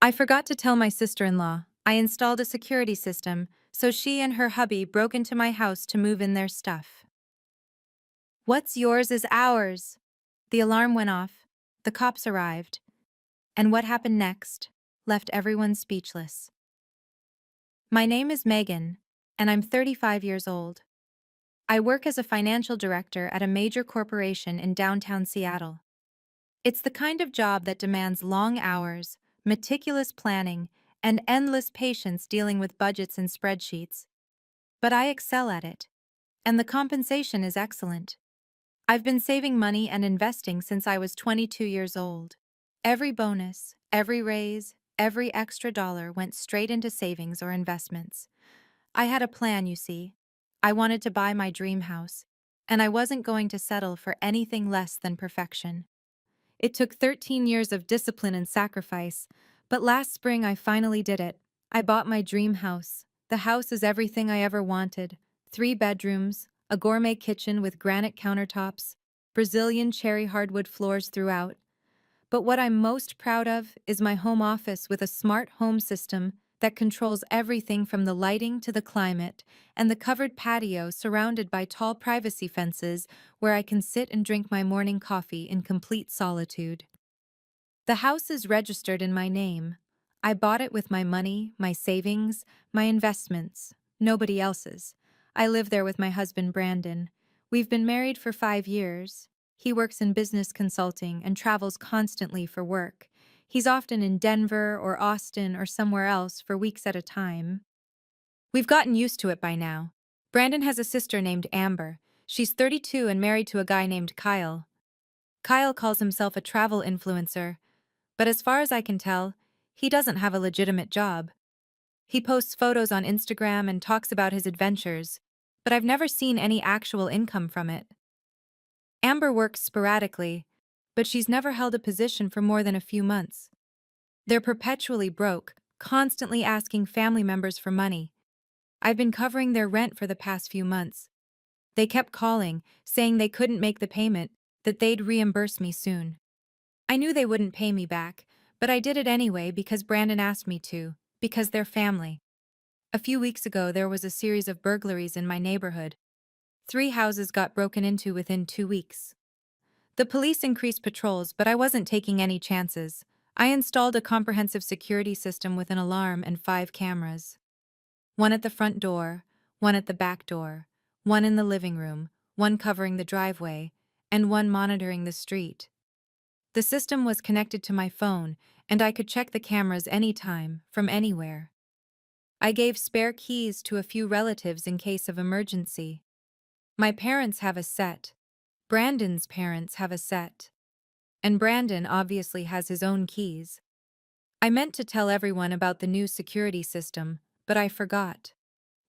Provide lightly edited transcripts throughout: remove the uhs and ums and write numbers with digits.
I forgot to tell my sister-in-law. I installed a security system, so she and her hubby broke into my house to move in their stuff. What's yours is ours. The alarm went off. The cops arrived. And what happened next left everyone speechless. My name is Megan, and I'm 35 years old. I work as a financial director at a major corporation in downtown Seattle. It's the kind of job that demands long hours, meticulous planning, and endless patience dealing with budgets and spreadsheets. But I excel at it, and the compensation is excellent. I've been saving money and investing since I was 22 years old. Every bonus, every raise, every extra dollar went straight into savings or investments. I had a plan, you see. I wanted to buy my dream house, and I wasn't going to settle for anything less than perfection. It took 13 years of discipline and sacrifice, but last spring I finally did it. I bought my dream house. The house is everything I ever wanted. 3 bedrooms, a gourmet kitchen with granite countertops, Brazilian cherry hardwood floors throughout. But what I'm most proud of is my home office with a smart home system that controls everything from the lighting to the climate, and the covered patio surrounded by tall privacy fences where I can sit and drink my morning coffee in complete solitude. The house is registered in my name. I bought it with my money, my savings, my investments, nobody else's. I live there with my husband Brandon. We've been married for 5 years. He works in business consulting and travels constantly for work. He's often in Denver or Austin or somewhere else for weeks at a time. We've gotten used to it by now. Brandon has a sister named Amber. She's 32 and married to a guy named Kyle. Kyle calls himself a travel influencer, but as far as I can tell, he doesn't have a legitimate job. He posts photos on Instagram and talks about his adventures, but I've never seen any actual income from it. Amber works sporadically, but she's never held a position for more than a few months. They're perpetually broke, constantly asking family members for money. I've been covering their rent for the past few months. They kept calling, saying they couldn't make the payment, that they'd reimburse me soon. I knew they wouldn't pay me back, but I did it anyway because Brandon asked me to, because they're family. A few weeks ago, there was a series of burglaries in my neighborhood. 3 houses got broken into within 2 weeks. The police increased patrols, but I wasn't taking any chances. I installed a comprehensive security system with an alarm and 5 cameras. One at the front door, one at the back door, one in the living room, one covering the driveway, and one monitoring the street. The system was connected to my phone, and I could check the cameras anytime, from anywhere. I gave spare keys to a few relatives in case of emergency. My parents have a set. Brandon's parents have a set. And Brandon obviously has his own keys. I meant to tell everyone about the new security system, but I forgot.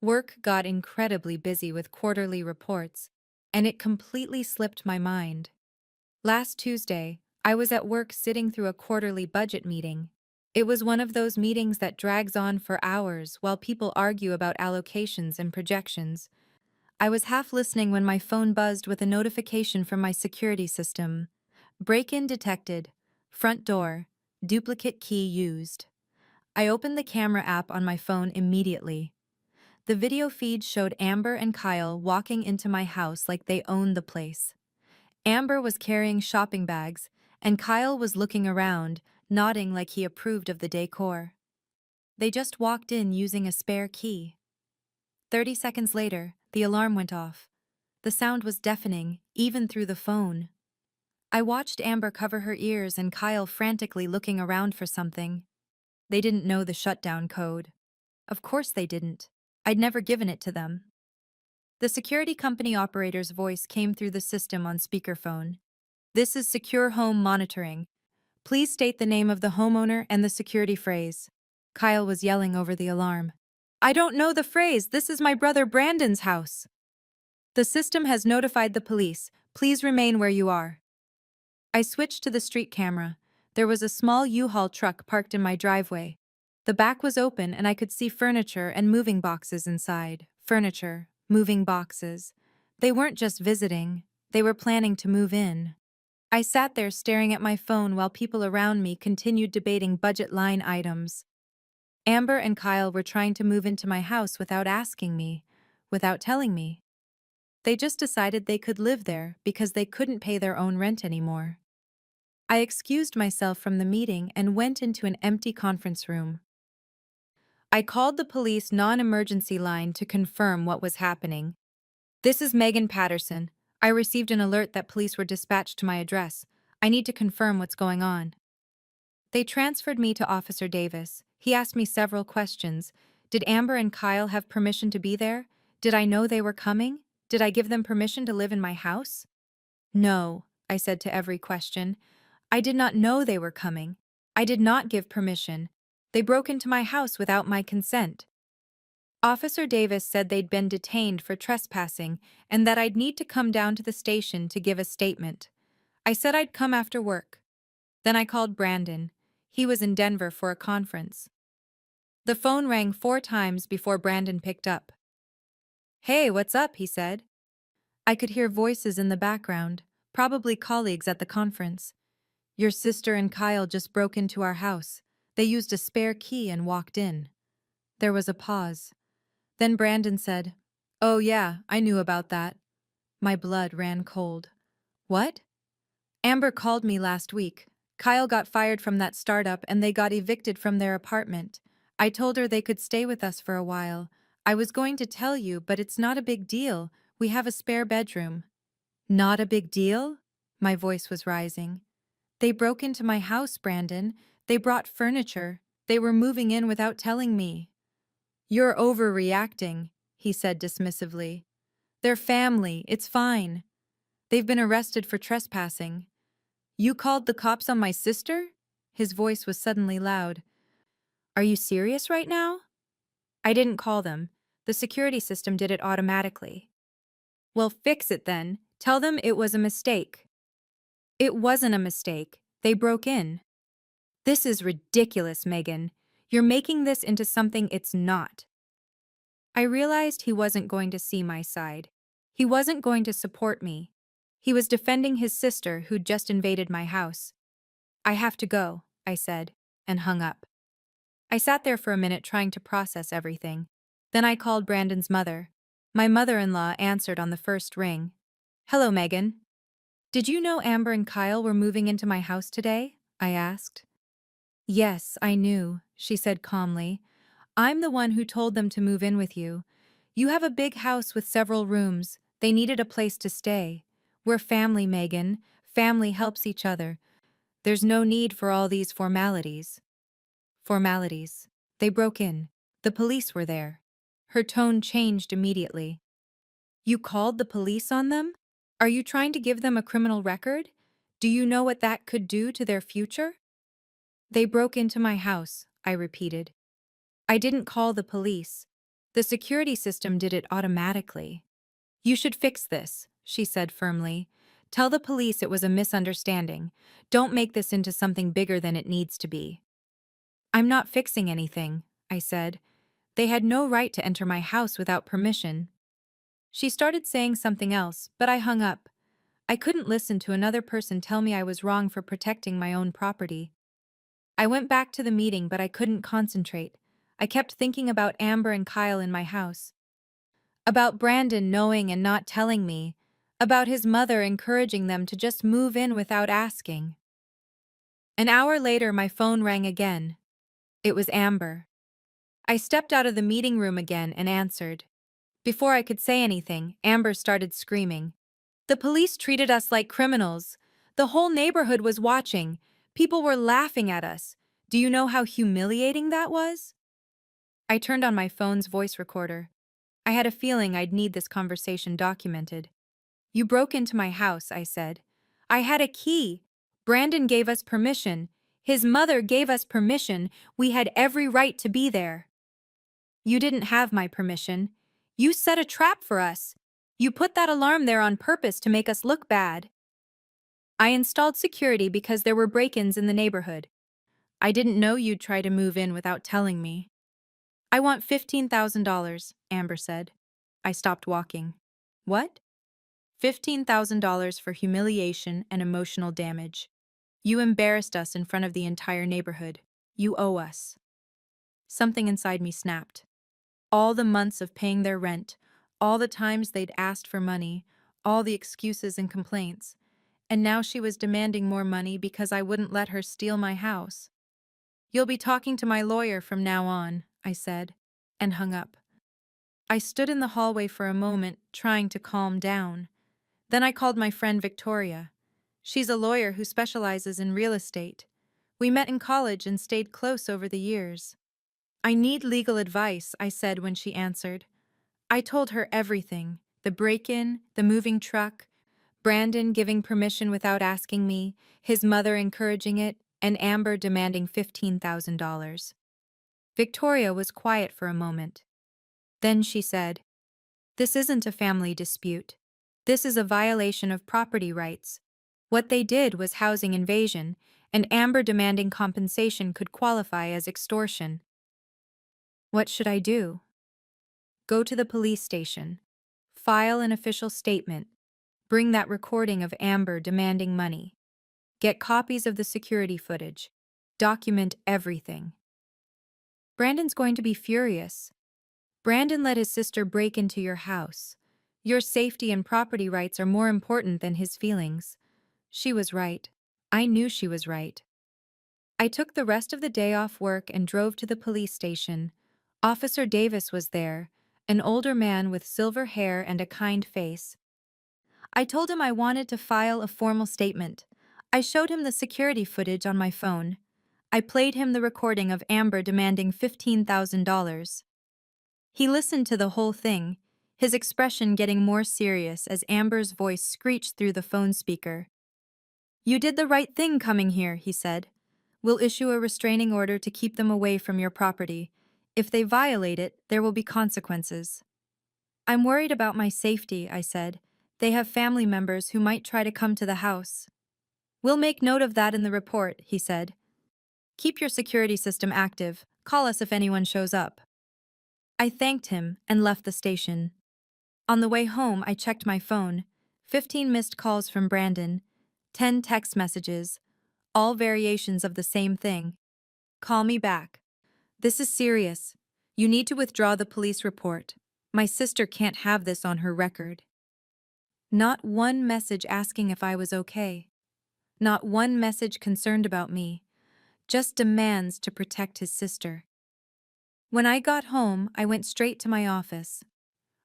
Work got incredibly busy with quarterly reports, and it completely slipped my mind. Last Tuesday, I was at work sitting through a quarterly budget meeting. It was one of those meetings that drags on for hours while people argue about allocations and projections. I was half listening when my phone buzzed with a notification from my security system. Break-in detected. Front door. Duplicate key used. I opened the camera app on my phone immediately. The video feed showed Amber and Kyle walking into my house like they owned the place. Amber was carrying shopping bags, and Kyle was looking around, nodding like he approved of the decor. They just walked in using a spare key. 30 seconds later, the alarm went off. The sound was deafening, even through the phone. I watched Amber cover her ears and Kyle frantically looking around for something. They didn't know the shutdown code. Of course they didn't. I'd never given it to them. The security company operator's voice came through the system on speakerphone. "This is Secure Home Monitoring. Please state the name of the homeowner and the security phrase." Kyle was yelling over the alarm. "I don't know the phrase. This is my brother Brandon's house." "The system has notified the police. Please remain where you are." I switched to the street camera. There was a small U-Haul truck parked in my driveway. The back was open and I could see furniture and moving boxes inside. Furniture, moving boxes. They weren't just visiting. They were planning to move in. I sat there staring at my phone while people around me continued debating budget line items. Amber and Kyle were trying to move into my house without asking me, without telling me. They just decided they could live there because they couldn't pay their own rent anymore. I excused myself from the meeting and went into an empty conference room. I called the police non-emergency line to confirm what was happening. "This is Megan Patterson. I received an alert that police were dispatched to my address. I need to confirm what's going on." They transferred me to Officer Davis. He asked me several questions. Did Amber and Kyle have permission to be there? Did I know they were coming? Did I give them permission to live in my house? "No," I said to every question. "I did not know they were coming. I did not give permission. They broke into my house without my consent." Officer Davis said they'd been detained for trespassing and that I'd need to come down to the station to give a statement. I said I'd come after work. Then I called Brandon. He was in Denver for a conference. The phone rang 4 times before Brandon picked up. "Hey, what's up?" he said. I could hear voices in the background, probably colleagues at the conference. "Your sister and Kyle just broke into our house. They used a spare key and walked in." There was a pause. Then Brandon said, "Oh yeah, I knew about that." My blood ran cold. "What?" "Amber called me last week. Kyle got fired from that startup and they got evicted from their apartment. I told her they could stay with us for a while. I was going to tell you, but it's not a big deal. We have a spare bedroom." "Not a big deal?" My voice was rising. "They broke into my house, Brandon. They brought furniture. They were moving in without telling me." "You're overreacting," he said dismissively. "They're family, it's fine. They've been arrested for trespassing." "You called the cops on my sister?" His voice was suddenly loud. "Are you serious right now?" "I didn't call them. The security system did it automatically." "Well, fix it then. Tell them it was a mistake." "It wasn't a mistake. They broke in." "This is ridiculous, Megan. You're making this into something it's not." I realized he wasn't going to see my side. He wasn't going to support me. He was defending his sister who'd just invaded my house. "I have to go," I said, and hung up. I sat there for a minute trying to process everything. Then I called Brandon's mother. My mother-in-law answered on the first ring. "Hello, Megan. Did you know Amber and Kyle were moving into my house today?" I asked. "Yes, I knew," she said calmly. "I'm the one who told them to move in with you. You have a big house with several rooms. They needed a place to stay. We're family, Megan. Family helps each other. There's no need for all these formalities." Formalities. They broke in. The police were there. Her tone changed immediately. "You called the police on them? Are you trying to give them a criminal record? Do you know what that could do to their future?" "They broke into my house," I repeated. "I didn't call the police. The security system did it automatically." "You should fix this," she said firmly. "Tell the police it was a misunderstanding. Don't make this into something bigger than it needs to be." "I'm not fixing anything," I said. "They had no right to enter my house without permission." She started saying something else, but I hung up. I couldn't listen to another person tell me I was wrong for protecting my own property. I went back to the meeting, but I couldn't concentrate. I kept thinking about Amber and Kyle in my house. About Brandon knowing and not telling me. About his mother encouraging them to just move in without asking. An hour later, my phone rang again. It was Amber. I stepped out of the meeting room again and answered. Before I could say anything, Amber started screaming. "The police treated us like criminals. The whole neighborhood was watching. People were laughing at us. Do you know how humiliating that was?" I turned on my phone's voice recorder. I had a feeling I'd need this conversation documented. "You broke into my house," I said. "I had a key. Brandon gave us permission. His mother gave us permission. We had every right to be there." "You didn't have my permission. You set a trap for us. You put that alarm there on purpose to make us look bad." "I installed security because there were break-ins in the neighborhood. I didn't know you'd try to move in without telling me." "I want $15,000, Amber said. I stopped walking. "What?" $15,000 for humiliation and emotional damage. You embarrassed us in front of the entire neighborhood. You owe us. Something inside me snapped. All the months of paying their rent, all the times they'd asked for money, all the excuses and complaints. And now she was demanding more money because I wouldn't let her steal my house. You'll be talking to my lawyer from now on, I said, and hung up. I stood in the hallway for a moment, trying to calm down. Then I called my friend Victoria. She's a lawyer who specializes in real estate. We met in college and stayed close over the years. I need legal advice, I said when she answered. I told her everything, the break-in, the moving truck, Brandon giving permission without asking me, his mother encouraging it, and Amber demanding $15,000. Victoria was quiet for a moment. Then she said, "This isn't a family dispute. This is a violation of property rights. What they did was housing invasion, and Amber demanding compensation could qualify as extortion." What should I do? Go to the police station. File an official statement. Bring that recording of Amber demanding money. Get copies of the security footage. Document everything. Brandon's going to be furious. Brandon let his sister break into your house. Your safety and property rights are more important than his feelings. She was right. I knew she was right. I took the rest of the day off work and drove to the police station. Officer Davis was there, an older man with silver hair and a kind face. I told him I wanted to file a formal statement. I showed him the security footage on my phone. I played him the recording of Amber demanding $15,000. He listened to the whole thing, his expression getting more serious as Amber's voice screeched through the phone speaker. "You did the right thing coming here," he said. "We'll issue a restraining order to keep them away from your property. If they violate it, there will be consequences." "I'm worried about my safety," I said. "They have family members who might try to come to the house." "We'll make note of that in the report," he said. "Keep your security system active. Call us if anyone shows up." I thanked him and left the station. On the way home, I checked my phone. 15 missed calls from Brandon, 10 text messages, all variations of the same thing. "Call me back. This is serious. You need to withdraw the police report. My sister can't have this on her record." Not one message asking if I was okay. Not one message concerned about me. Just demands to protect his sister. When I got home, I went straight to my office.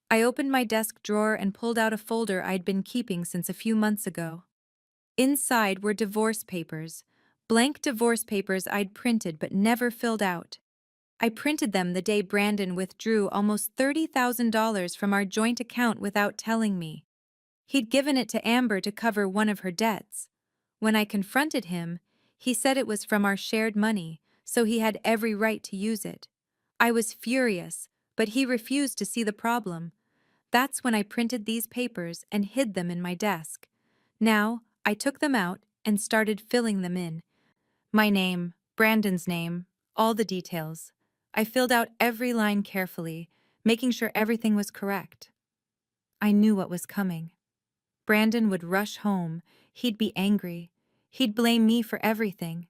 I opened my desk drawer and pulled out a folder I'd been keeping since a few months ago. Inside were divorce papers, blank divorce papers I'd printed but never filled out. I printed them the day Brandon withdrew almost $30,000 from our joint account without telling me. He'd given it to Amber to cover one of her debts. When I confronted him, he said it was from our shared money, so he had every right to use it. I was furious, but he refused to see the problem. That's when I printed these papers and hid them in my desk. Now, I took them out and started filling them in. My name, Brandon's name, all the details. I filled out every line carefully, making sure everything was correct. I knew what was coming. Brandon would rush home. He'd be angry. He'd blame me for everything.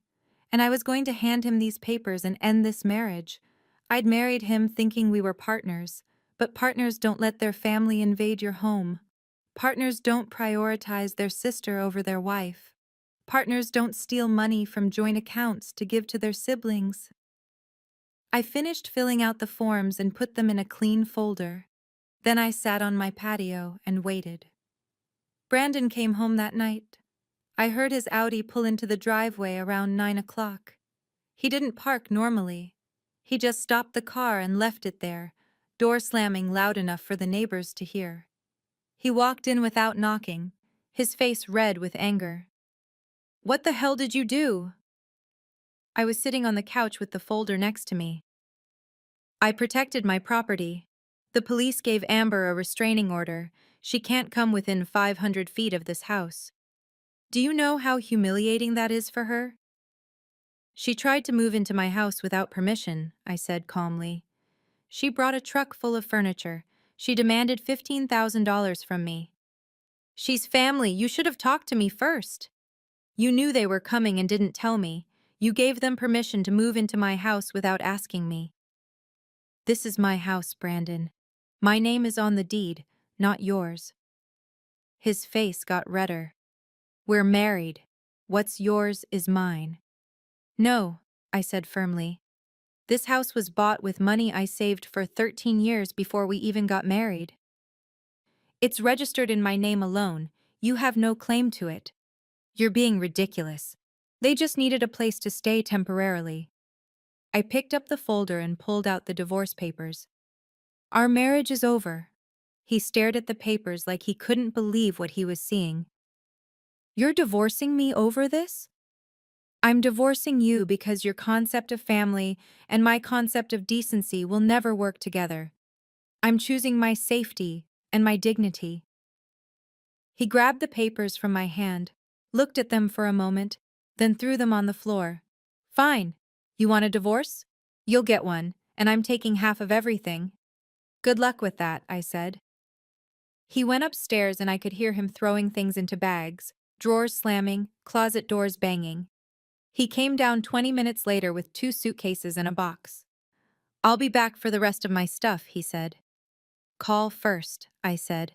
And I was going to hand him these papers and end this marriage. I'd married him thinking we were partners, but partners don't let their family invade your home. Partners don't prioritize their sister over their wife. Partners don't steal money from joint accounts to give to their siblings. I finished filling out the forms and put them in a clean folder. Then I sat on my patio and waited. Brandon came home that night. I heard his Audi pull into the driveway around 9 o'clock. He didn't park normally. He just stopped the car and left it there, door slamming loud enough for the neighbors to hear. He walked in without knocking, his face red with anger. "What the hell did you do?" I was sitting on the couch with the folder next to me. "I protected my property. The police gave Amber a restraining order. She can't come within 500 feet of this house. Do you know how humiliating that is for her?" "She tried to move into my house without permission," I said calmly. "She brought a truck full of furniture. She demanded $15,000 from me." She's family. You should have talked to me first. You knew they were coming and didn't tell me. You gave them permission to move into my house without asking me. This is my house, Brandon. My name is on the deed, not yours. His face got redder. We're married. What's yours is mine. No, I said firmly. This house was bought with money I saved for 13 years before we even got married. It's registered in my name alone. You have no claim to it. You're being ridiculous. They just needed a place to stay temporarily. I picked up the folder and pulled out the divorce papers. Our marriage is over. He stared at the papers like he couldn't believe what he was seeing. You're divorcing me over this? I'm divorcing you because your concept of family and my concept of decency will never work together. I'm choosing my safety and my dignity. He grabbed the papers from my hand, looked at them for a moment, then threw them on the floor. Fine. You want a divorce? You'll get one, and I'm taking half of everything. Good luck with that, I said. He went upstairs and I could hear him throwing things into bags, drawers slamming, closet doors banging. He came down 20 minutes later with 2 suitcases and a box. I'll be back for the rest of my stuff, he said. Call first, I said.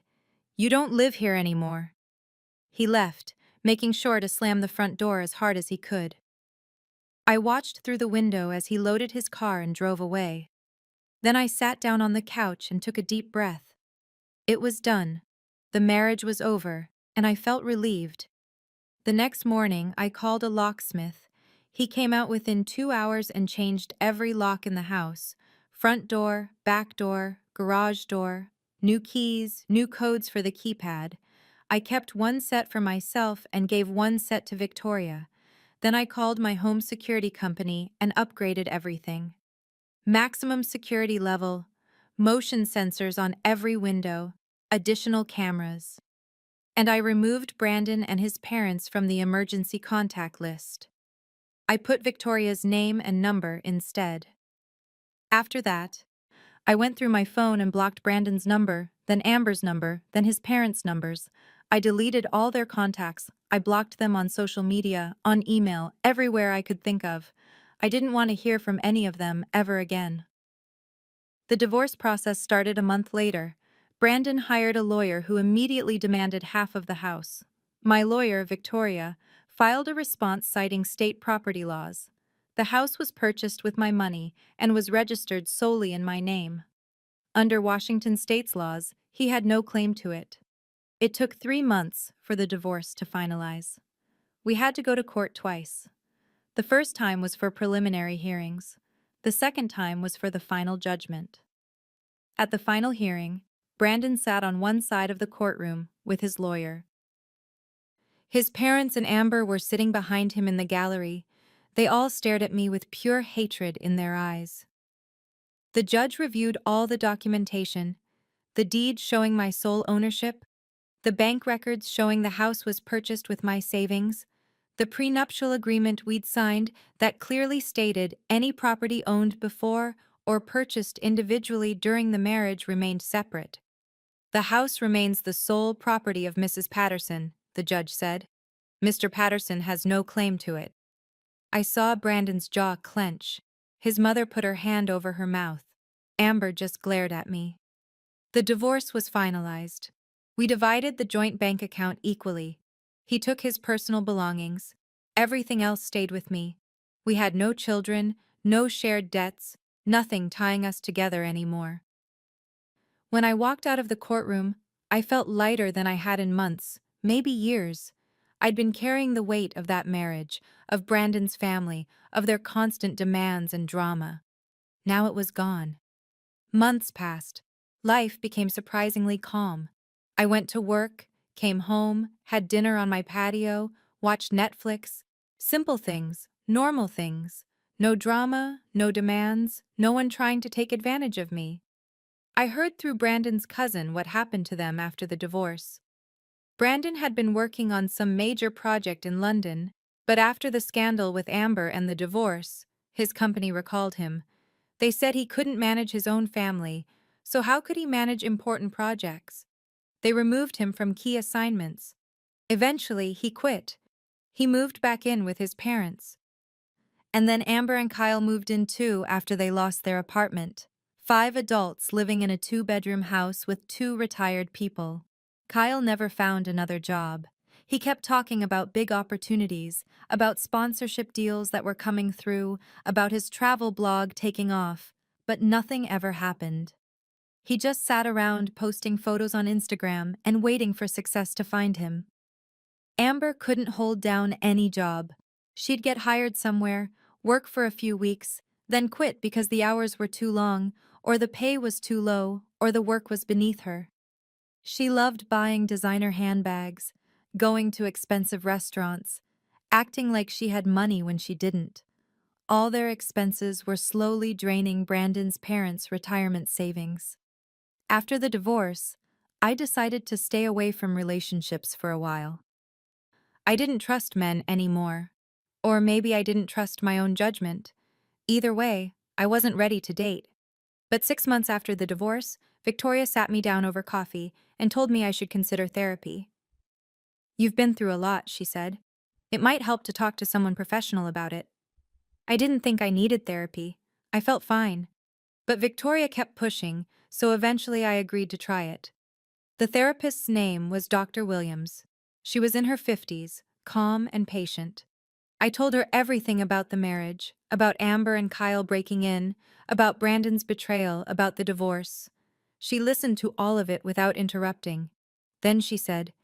You don't live here anymore. He left, making sure to slam the front door as hard as he could. I watched through the window as he loaded his car and drove away. Then I sat down on the couch and took a deep breath. It was done. The marriage was over, and I felt relieved. The next morning, I called a locksmith. He came out within 2 hours and changed every lock in the house. Front door, back door, garage door, new keys, new codes for the keypad. I kept one set for myself and gave one set to Victoria. Then I called my home security company and upgraded everything. Maximum security level, motion sensors on every window, additional cameras. And I removed Brandon and his parents from the emergency contact list. I put Victoria's name and number instead. After that, I went through my phone and blocked Brandon's number, then Amber's number, then his parents' numbers. I deleted all their contacts. I blocked them on social media, on email, everywhere I could think of. I didn't want to hear from any of them ever again. The divorce process started a month later. Brandon hired a lawyer who immediately demanded half of the house. My lawyer, Victoria, filed a response citing state property laws. The house was purchased with my money and was registered solely in my name. Under Washington state's laws, he had no claim to it. It took 3 months for the divorce to finalize. We had to go to court twice. The first time was for preliminary hearings. The second time was for the final judgment. At the final hearing, Brandon sat on one side of the courtroom with his lawyer. His parents and Amber were sitting behind him in the gallery. They all stared at me with pure hatred in their eyes. The judge reviewed all the documentation, the deed showing my sole ownership, the bank records showing the house was purchased with my savings, the prenuptial agreement we'd signed that clearly stated any property owned before or purchased individually during the marriage remained separate. The house remains the sole property of Mrs. Patterson, the judge said. Mr. Patterson has no claim to it. I saw Brandon's jaw clench. His mother put her hand over her mouth. Amber just glared at me. The divorce was finalized. We divided the joint bank account equally. He took his personal belongings. Everything else stayed with me. We had no children, no shared debts, nothing tying us together anymore. When I walked out of the courtroom, I felt lighter than I had in months, maybe years. I'd been carrying the weight of that marriage, of Brandon's family, of their constant demands and drama. Now it was gone. Months passed. Life became surprisingly calm. I went to work, came home, had dinner on my patio, watched Netflix. Simple things, normal things. No drama, no demands, no one trying to take advantage of me. I heard through Brandon's cousin what happened to them after the divorce. Brandon had been working on some major project in London, but after the scandal with Amber and the divorce, his company recalled him. They said he couldn't manage his own family, so how could he manage important projects? They removed him from key assignments. Eventually, he quit. He moved back in with his parents. And then Amber and Kyle moved in too after they lost their apartment. 5 adults living in a 2-bedroom house with 2 retired people. Kyle never found another job. He kept talking about big opportunities, about sponsorship deals that were coming through, about his travel blog taking off, but nothing ever happened. He just sat around posting photos on Instagram and waiting for success to find him. Amber couldn't hold down any job. She'd get hired somewhere, work for a few weeks, then quit because the hours were too long, or the pay was too low, or the work was beneath her. She loved buying designer handbags, going to expensive restaurants, acting like she had money when she didn't. All their expenses were slowly draining Brandon's parents' retirement savings. After the divorce, I decided to stay away from relationships for a while. I didn't trust men anymore. Or maybe I didn't trust my own judgment. Either way, I wasn't ready to date. But 6 months after the divorce, Victoria sat me down over coffee and told me I should consider therapy. "You've been through a lot," she said. "It might help to talk to someone professional about it." I didn't think I needed therapy. I felt fine. But Victoria kept pushing, so eventually I agreed to try it. The therapist's name was Dr. Williams. She was in her 50s, calm and patient. I told her everything about the marriage, about Amber and Kyle breaking in, about Brandon's betrayal, about the divorce. She listened to all of it without interrupting. Then she said,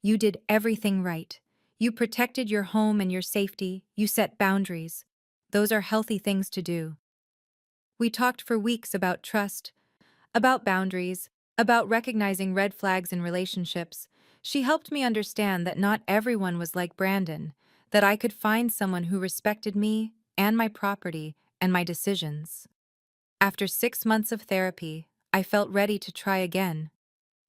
"You did everything right. You protected your home and your safety, you set boundaries. Those are healthy things to do." We talked for weeks about trust, about boundaries, about recognizing red flags in relationships. She helped me understand that not everyone was like Brandon, that I could find someone who respected me and my property and my decisions. After 6 months of therapy, I felt ready to try again.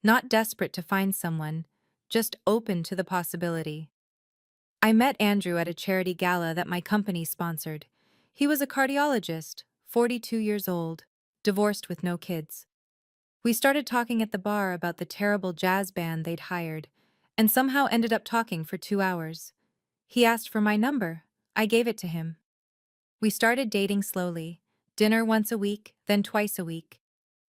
Not desperate to find someone, just open to the possibility. I met Andrew at a charity gala that my company sponsored. He was a cardiologist, 42 years old, divorced with no kids. We started talking at the bar about the terrible jazz band they'd hired, and somehow ended up talking for 2 hours. He asked for my number. I gave it to him. We started dating slowly, dinner once a week, then twice a week.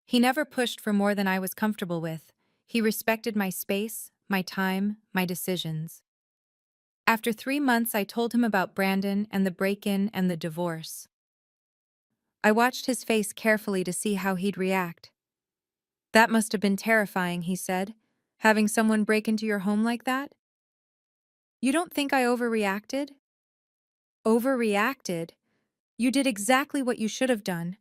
He never pushed for more than I was comfortable with. He respected my space, my time, my decisions. After 3 months, I told him about Brandon and the break-in and the divorce. I watched his face carefully to see how he'd react. "That must have been terrifying," he said, "having someone break into your home like that." "You don't think I overreacted?" "Overreacted? You did exactly what you should have done.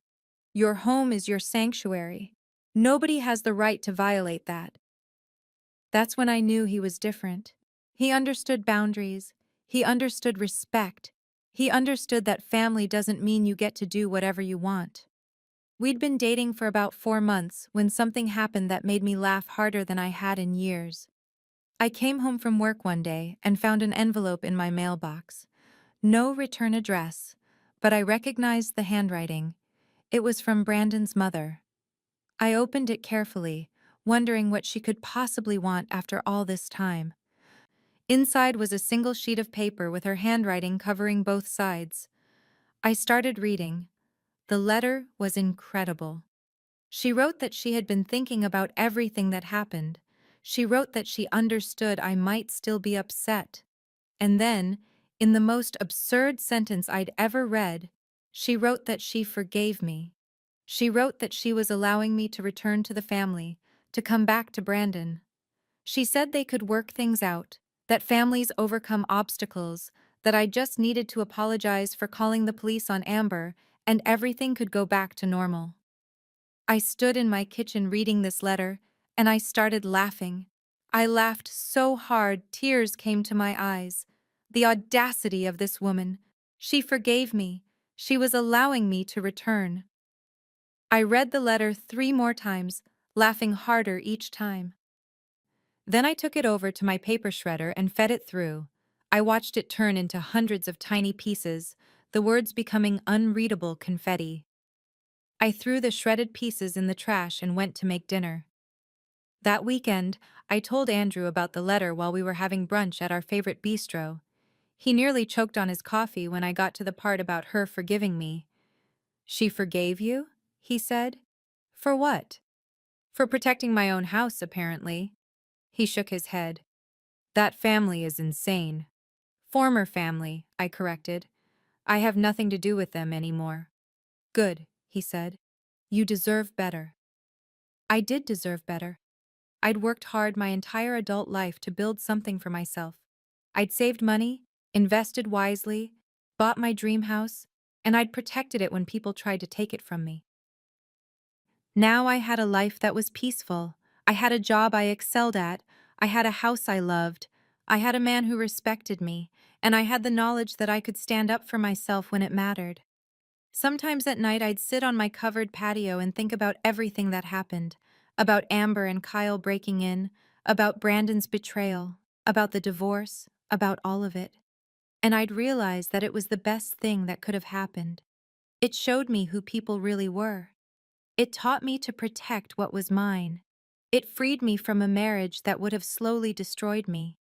Your home is your sanctuary. Nobody has the right to violate that." That's when I knew he was different. He understood boundaries. He understood respect. He understood that family doesn't mean you get to do whatever you want. We'd been dating for about 4 months when something happened that made me laugh harder than I had in years. I came home from work one day and found an envelope in my mailbox. No return address, but I recognized the handwriting. It was from Brandon's mother. I opened it carefully, wondering what she could possibly want after all this time. Inside was a single sheet of paper with her handwriting covering both sides. I started reading. The letter was incredible. She wrote that she had been thinking about everything that happened. She wrote that she understood I might still be upset. And then, in the most absurd sentence I'd ever read, she wrote that she forgave me. She wrote that she was allowing me to return to the family, to come back to Brandon. She said they could work things out, that families overcome obstacles, that I just needed to apologize for calling the police on Amber, and everything could go back to normal. I stood in my kitchen reading this letter, and I started laughing. I laughed so hard tears came to my eyes. The audacity of this woman. She forgave me. She was allowing me to return. I read the letter 3 more times, laughing harder each time. Then I took it over to my paper shredder and fed it through. I watched it turn into hundreds of tiny pieces, the words becoming unreadable confetti. I threw the shredded pieces in the trash and went to make dinner. That weekend, I told Andrew about the letter while we were having brunch at our favorite bistro. He nearly choked on his coffee when I got to the part about her forgiving me. She forgave you? He said. For what? For protecting my own house, apparently. He shook his head. That family is insane. Former family, I corrected. I have nothing to do with them anymore. Good, he said. You deserve better. I did deserve better. I'd worked hard my entire adult life to build something for myself. I'd saved money, invested wisely, bought my dream house, and I'd protected it when people tried to take it from me. Now I had a life that was peaceful. I had a job I excelled at. I had a house I loved. I had a man who respected me, and I had the knowledge that I could stand up for myself when it mattered. Sometimes at night I'd sit on my covered patio and think about everything that happened, about Amber and Kyle breaking in, about Brandon's betrayal, about the divorce, about all of it. And I'd realize that it was the best thing that could have happened. It showed me who people really were. It taught me to protect what was mine. It freed me from a marriage that would have slowly destroyed me.